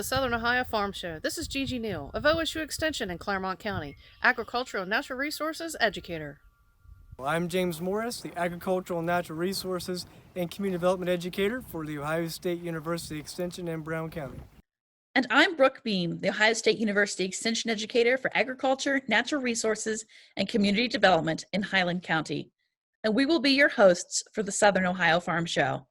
the Southern Ohio Farm Show. This is Gigi Neal of OSU Extension in Claremont County, Agricultural and Natural Resources Educator. I'm James Morris, the Agricultural and Natural Resources and Community Development Educator for the Ohio State University Extension in Brown County. And I'm Brooke Beam, the Ohio State University Extension Educator for Agriculture, Natural Resources, and Community Development in Highland County. And we will be your hosts for the Southern Ohio Farm Show.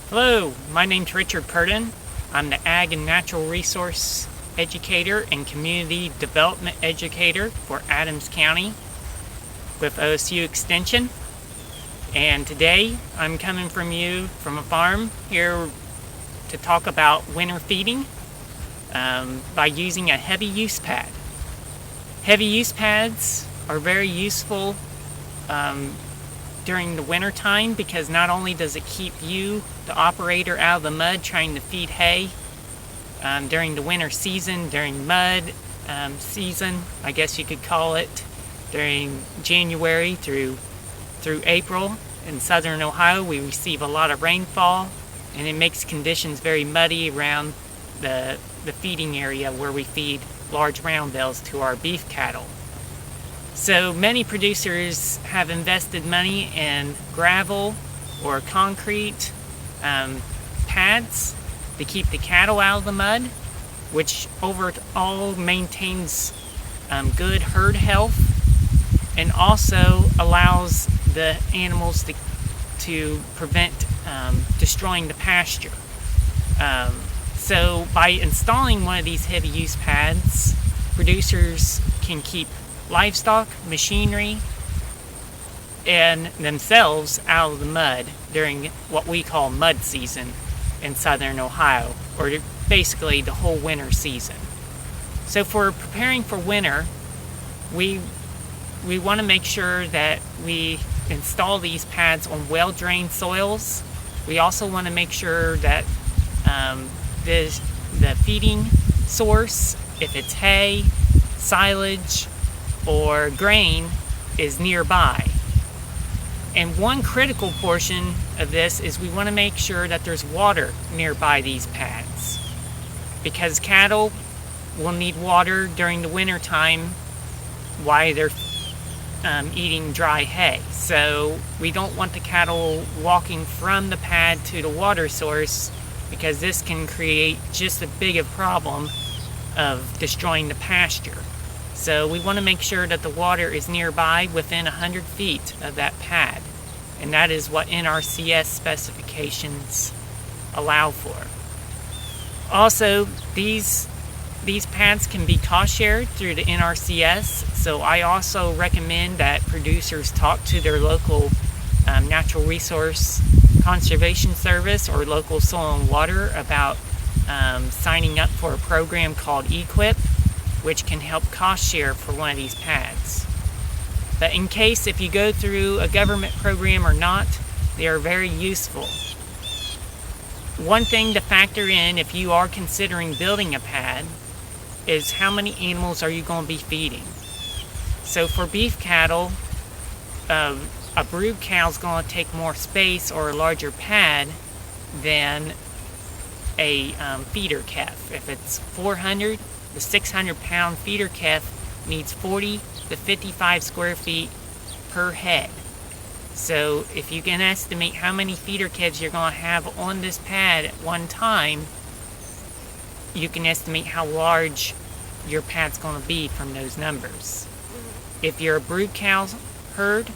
Hello, my name's Richard Purdin. I'm the Ag and Natural Resource Educator and Community Development Educator for Adams County with OSU Extension. And today I'm coming from you from a farm here to talk about winter feeding by using a heavy use pad. Heavy use pads are very useful during the winter time because not only does it keep you, the operator, out of the mud trying to feed hay during the winter season, during mud season, I guess you could call it, during January through April. In southern Ohio, we receive a lot of rainfall, and it makes conditions very muddy around the feeding area where we feed large round bales to our beef cattle. So many producers have invested money in gravel or concrete pads to keep the cattle out of the mud, which overall maintains good herd health and also allows the animals to prevent destroying the pasture. So by installing one of these heavy use pads, producers can keep livestock, machinery, and themselves out of the mud during what we call mud season in southern Ohio, or basically the whole winter season. So for preparing for winter, we want to make sure that we install these pads on well-drained soils. We also want to make sure that the feeding source, if it's hay, silage, or grain, is nearby. And one critical portion of this is we want to make sure that there's water nearby these pads, because cattle will need water during the winter time while they're eating dry hay. So we don't want the cattle walking from the pad to the water source, because this can create just as big a problem of destroying the pasture. So we want to make sure that the water is nearby within 100 feet of that pad, and that is what NRCS specifications allow for. Also, these pads can be cost shared through the NRCS, so I also recommend that producers talk to their local natural resource conservation service or local soil and water about signing up for a program called EQIP, which can help cost share for one of these pads. But in case if you go through a government program or not, they are very useful. One thing to factor in if you are considering building a pad is how many animals are you going to be feeding. So for beef cattle, a brood cow is going to take more space or a larger pad than a feeder calf. If it's 400, the 600 pound feeder calf needs 40 to 55 square feet per head. So if you can estimate how many feeder calves you're going to have on this pad at one time, you can estimate how large your pad's going to be from those numbers. If you're a brood cow herd,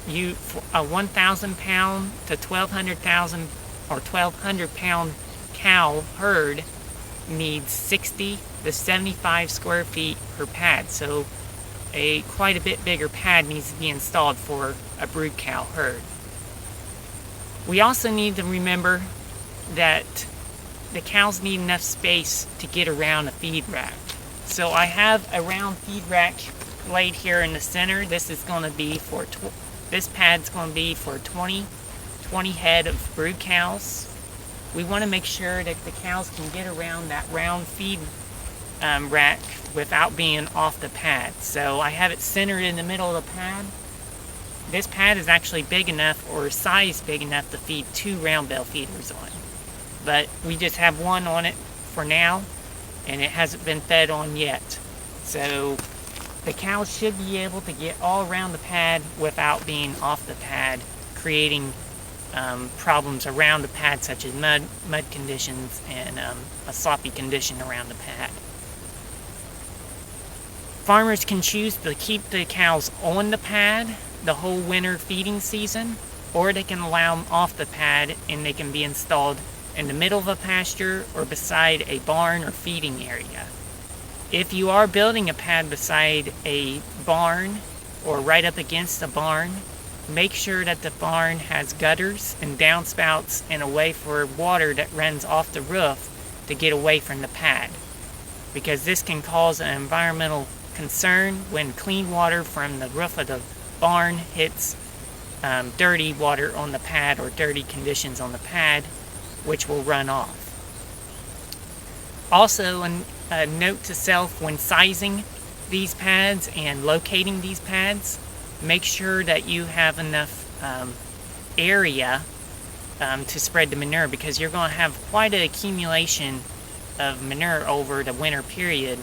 a 1,000 pound to 1,200 pound cow herd needs 60 to 75 square feet per pad. So quite a bit bigger pad needs to be installed for a brood cow herd. We also need to remember that the cows need enough space to get around a feed rack. So I have a round feed rack laid here in the center. This is going to be for this pad's going to be for 20 head of brood cows. We want to make sure that the cows can get around that round feed rack without being off the pad. So I have it centered in the middle of the pad. This pad is actually big enough, or size big enough, to feed 2 round bale feeders on. But we just have one on it for now, and it hasn't been fed on yet. So the cows should be able to get all around the pad without being off the pad, creating problems around the pad, such as mud conditions and a sloppy condition around the pad. Farmers can choose to keep the cows on the pad the whole winter feeding season, or they can allow them off the pad and they can be installed in the middle of a pasture or beside a barn or feeding area. If you are building a pad beside a barn or right up against a barn, make sure that the barn has gutters and downspouts and a way for water that runs off the roof to get away from the pad, because this can cause an environmental concern when clean water from the roof of the barn hits dirty water on the pad or dirty conditions on the pad, which will run off. Also, a note to self when sizing these pads and locating these pads, make sure that you have enough area to spread the manure, because you're going to have quite an accumulation of manure over the winter period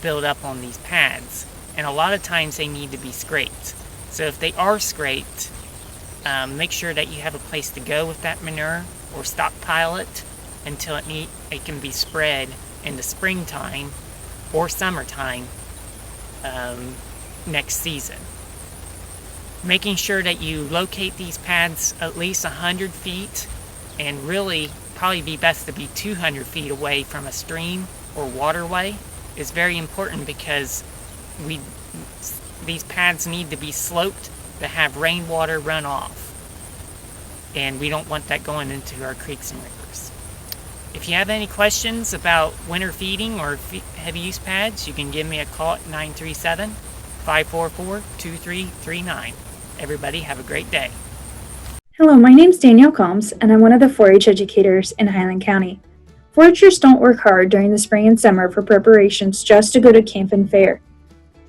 build up on these pads, and a lot of times they need to be scraped. So if they are scraped, make sure that you have a place to go with that manure or stockpile it until it can be spread in the springtime or summertime next season. making sure that you locate these pads at least 100 feet, and really probably be best to be 200 feet away from a stream or waterway is very important, because these pads need to be sloped to have rainwater run off, and we don't want that going into our creeks and rivers. If you have any questions about winter feeding or heavy use pads, you can give me a call at 937-544-2339. Everybody have a great day. Hello, my name's Danielle Combs, and I'm one of the 4-H educators in Highland County. 4-Hers don't work hard during the spring and summer for preparations just to go to camp and fair.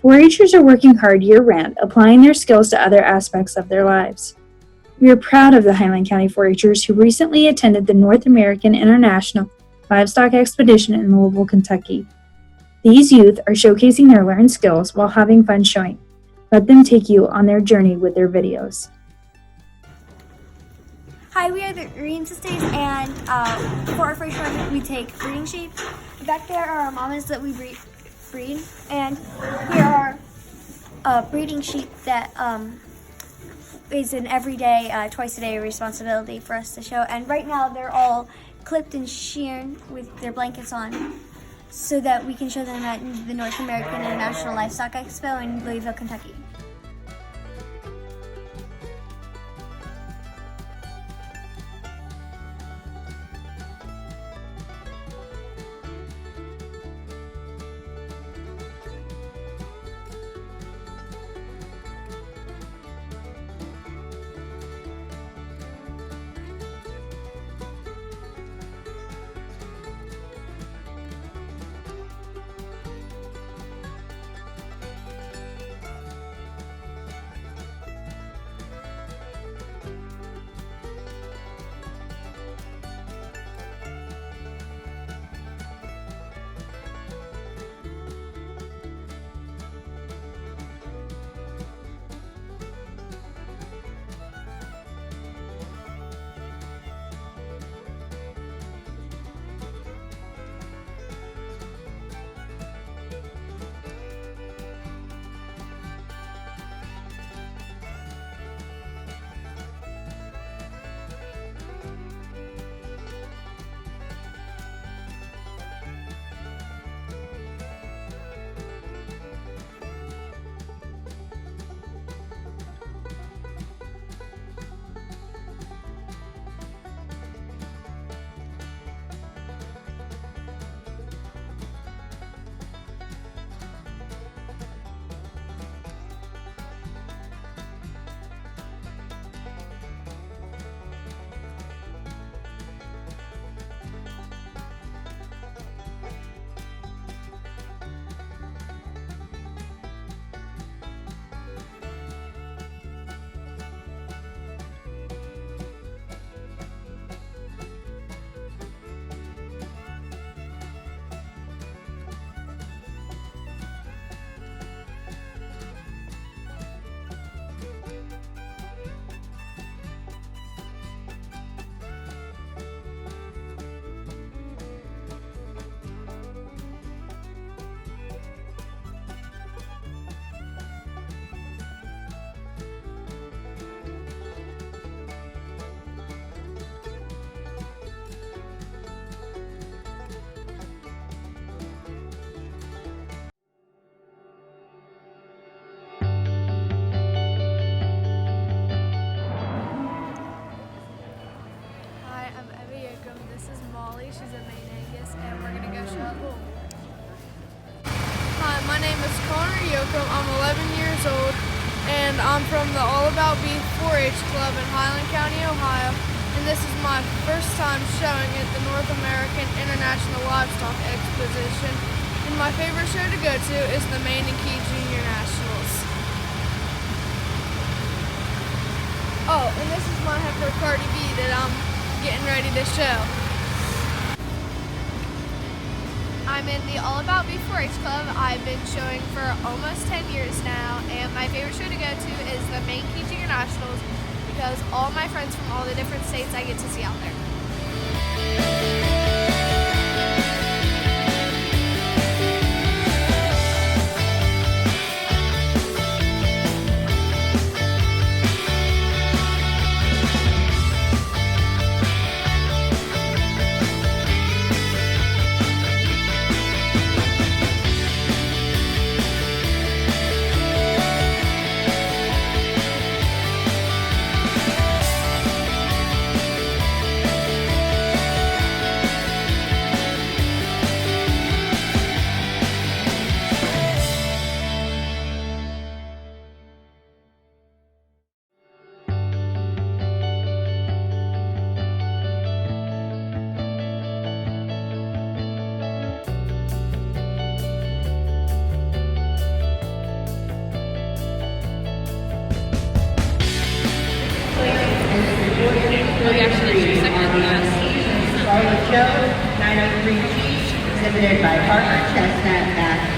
4-Hers are working hard year-round, applying their skills to other aspects of their lives. We are proud of the Highland County 4-Hers who recently attended the North American International Livestock Exposition in Louisville, Kentucky. These youth are showcasing their learned skills while having fun showing. Let them take you on their journey with their videos. Hi, we are the Roehms sisters, and for our 4-H project, we take breeding sheep. Back there are our mamas that we breed, and here are breeding sheep that is an everyday, twice a day responsibility for us to show. And right now, they're all clipped and sheared with their blankets on, so that we can show them at the North American International Livestock Expo in Louisville, Kentucky. I'm 11 years old, and I'm from the All About Beef 4-H Club in Highland County, Ohio, and this is my first time showing at the North American International Livestock Exposition, and my favorite show to go to is the Maine and Key Junior Nationals. Oh, and this is my heifer Cardi B that I'm getting ready to show. I'm in the All About Beef 4-H Club. I've been showing for almost 10 years now, and my favorite show to go to is the Maine Key Junior Nationals because all my friends from all the different states I get to see out there. show, 903 Teach, exhibited by Parker Chestnut Matthews.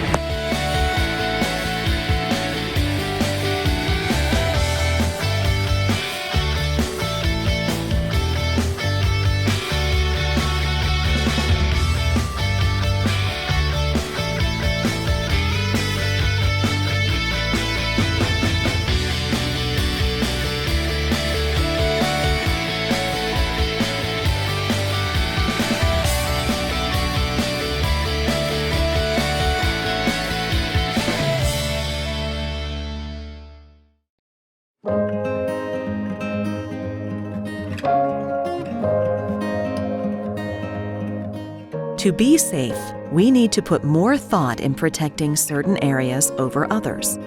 To be safe, we need to put more thought in protecting certain areas over others.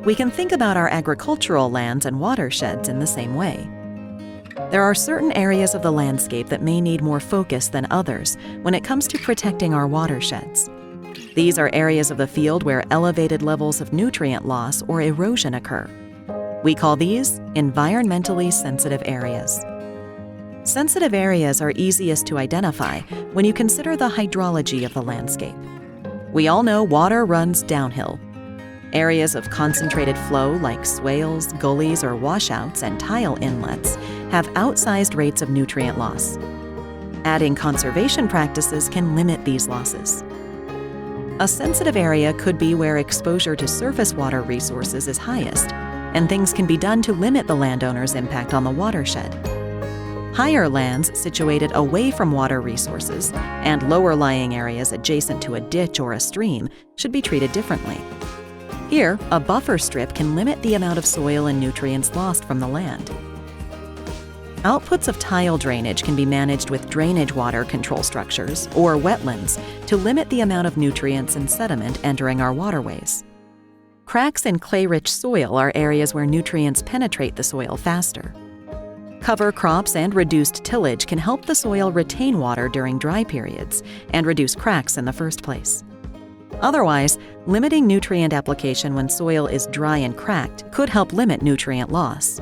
We can think about our agricultural lands and watersheds in the same way. There are certain areas of the landscape that may need more focus than others when it comes to protecting our watersheds. These are areas of the field where elevated levels of nutrient loss or erosion occur. We call these environmentally sensitive areas. Sensitive areas are easiest to identify when you consider the hydrology of the landscape. We all know water runs downhill. Areas of concentrated flow like swales, gullies, or washouts and tile inlets have outsized rates of nutrient loss. Adding conservation practices can limit these losses. A sensitive area could be where exposure to surface water resources is highest, and things can be done to limit the landowner's impact on the watershed. Higher lands situated away from water resources and lower-lying areas adjacent to a ditch or a stream should be treated differently. Here, a buffer strip can limit the amount of soil and nutrients lost from the land. Outputs of tile drainage can be managed with drainage water control structures or wetlands to limit the amount of nutrients and sediment entering our waterways. Cracks in clay-rich soil are areas where nutrients penetrate the soil faster. Cover crops and reduced tillage can help the soil retain water during dry periods and reduce cracks in the first place. Otherwise, limiting nutrient application when soil is dry and cracked could help limit nutrient loss.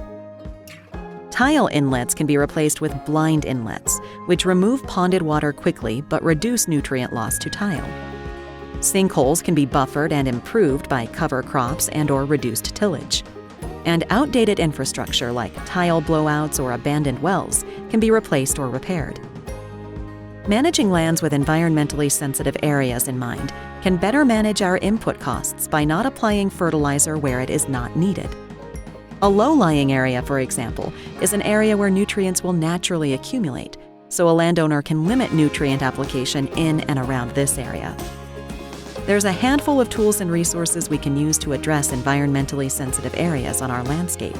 Tile inlets can be replaced with blind inlets, which remove ponded water quickly but reduce nutrient loss to tile. Sinkholes can be buffered and improved by cover crops and/or reduced tillage. And outdated infrastructure like tile blowouts or abandoned wells can be replaced or repaired. Managing lands with environmentally sensitive areas in mind can better manage our input costs by not applying fertilizer where it is not needed. A low-lying area, for example, is an area where nutrients will naturally accumulate, so a landowner can limit nutrient application in and around this area. There's a handful of tools and resources we can use to address environmentally sensitive areas on our landscape.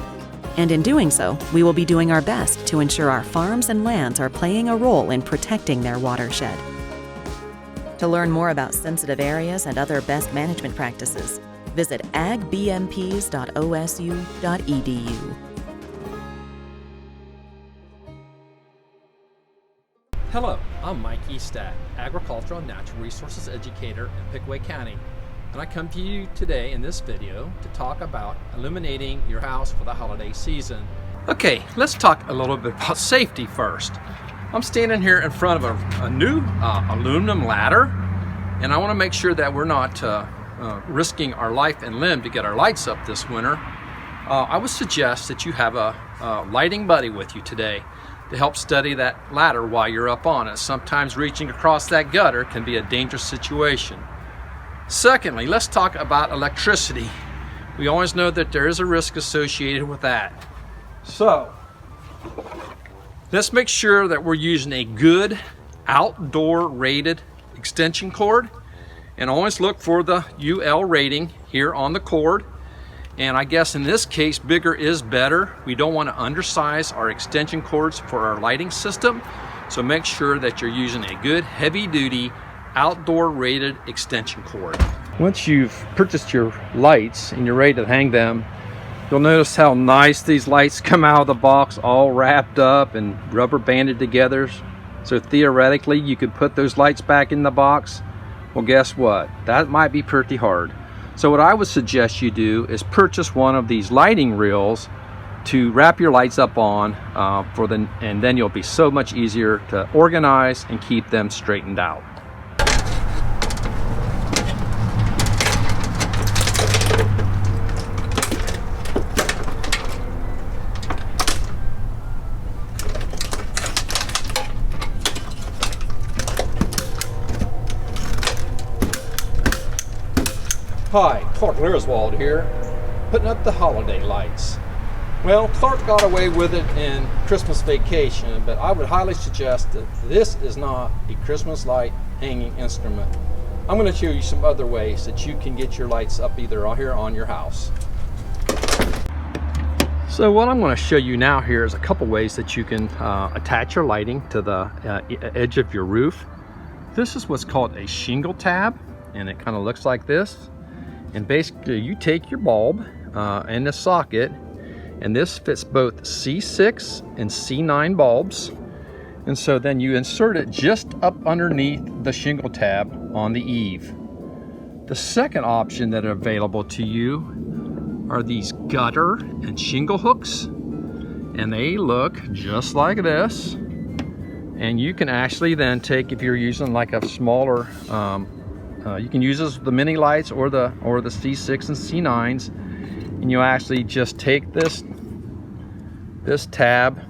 And in doing so, we will be doing our best to ensure our farms and lands are playing a role in protecting their watershed. To learn more about sensitive areas and other best management practices, visit agbmps.osu.edu. Hello, I'm Mike Estadt, Agricultural and Natural Resources Educator in Pickaway County, and I come to you today in this video to talk about illuminating your house for the holiday season. Okay, let's talk a little bit about safety first. I'm standing here in front of a new aluminum ladder, and I want to make sure that we're not risking our life and limb to get our lights up this winter. I would suggest that you have a lighting buddy with you today to help steady that ladder while you're up on it. Sometimes reaching across that gutter can be a dangerous situation. Secondly, let's talk about electricity. We always know that there is a risk associated with that. So, let's make sure that we're using a good outdoor rated extension cord, and always look for the UL rating here on the cord. And I guess in this case, bigger is better. We don't want to undersize our extension cords for our lighting system. So make sure that you're using a good heavy duty outdoor rated extension cord. Once you've purchased your lights and you're ready to hang them, you'll notice how nice these lights come out of the box, all wrapped up and rubber banded together. So theoretically, you could put those lights back in the box. Well, guess what? That might be pretty hard. So what I would suggest you do is purchase one of these lighting reels to wrap your lights up on and then you'll be so much easier to organize and keep them straightened out. Hi, Clark Learswald here, putting up the holiday lights. Well, Clark got away with it in Christmas Vacation, but I would highly suggest that this is not a Christmas light hanging instrument. I'm going to show you some other ways that you can get your lights up either here on your house. So what I'm going to show you now here is a couple ways that you can attach your lighting to the edge of your roof. This is what's called a Shingle Tab, and it kind of looks like this. And basically you take your bulb and the socket, and this fits both C6 and C9 bulbs. And so then you insert it just up underneath the Shingle Tab on the eave. The second option that are available to you are these gutter and shingle hooks. And they look just like this. And you can actually then take, if you're using like a smaller you can use this with the mini lights or the C6 and C9s, and you actually just take this tab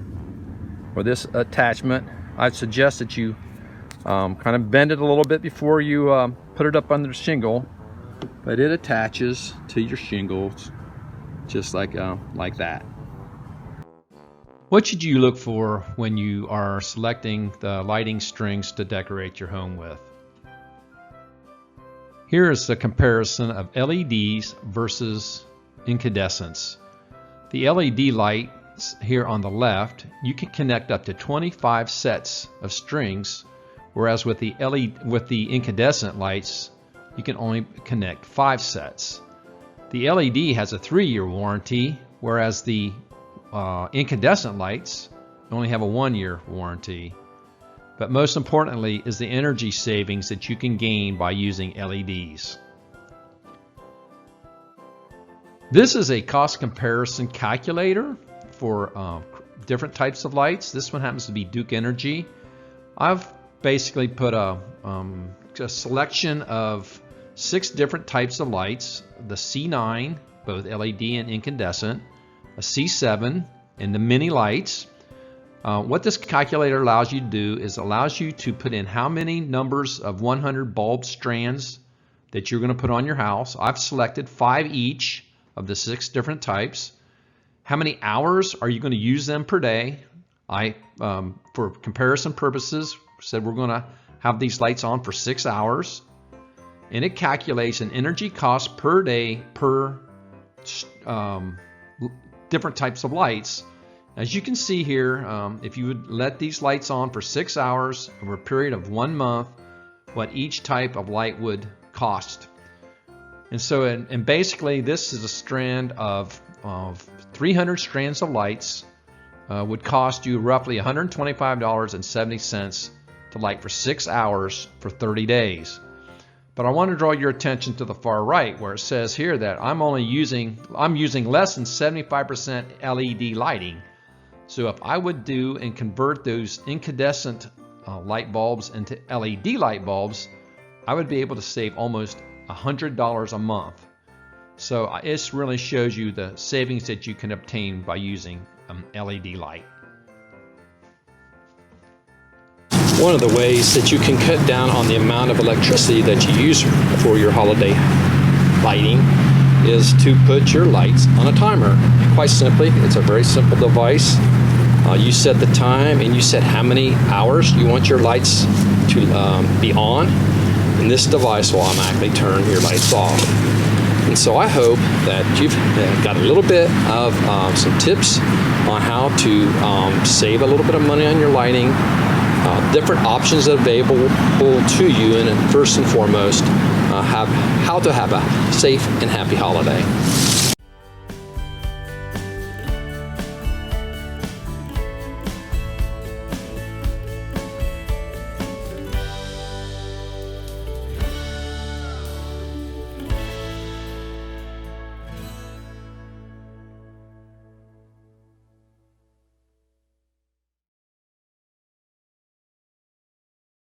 or this attachment. I'd suggest that you kind of bend it a little bit before you put it up under the shingle, but it attaches to your shingles just like that. What should you look for when you are selecting the lighting strings to decorate your home with? Here is the comparison of LEDs versus incandescents. The LED lights here on the left, you can connect up to 25 sets of strings, whereas with the incandescent lights, you can only connect 5 sets. The LED has a 3-year warranty, whereas the incandescent lights only have a 1-year warranty. But most importantly is the energy savings that you can gain by using LEDs. This is a cost comparison calculator for different types of lights. This one happens to be Duke Energy. I've basically put a selection of 6 different types of lights: the C9, both LED and incandescent, a C7, and the mini lights. What this calculator allows you to do is allows you to put in how many numbers of 100 bulb strands that you're going to put on your house. I've selected 5 each of the 6 different types. How many hours are you going to use them per day? For comparison purposes, said we're going to have these lights on for 6 hours. And it calculates an energy cost per day per different types of lights. As you can see here, if you would let these lights on for 6 hours over a period of 1 month, what each type of light would cost. And so, and basically this is a strand of 300 strands of lights would cost you roughly $125.70 to light for 6 hours for 30 days. But I want to draw your attention to the far right where it says here that I'm using less than 75% LED lighting. So if I would do and convert those incandescent light bulbs into LED light bulbs, I would be able to save almost $100 a month. So it really shows you the savings that you can obtain by using LED light. One of the ways that you can cut down on the amount of electricity that you use for your holiday lighting is to put your lights on a timer. Quite simply, it's a very simple device. You set the time and you set how many hours you want your lights to be on, and this device will automatically turn your lights off. And so I hope that you've got a little bit of some tips on how to save a little bit of money on your lighting, different options available to you, and first and foremost, how to have a safe and happy holiday.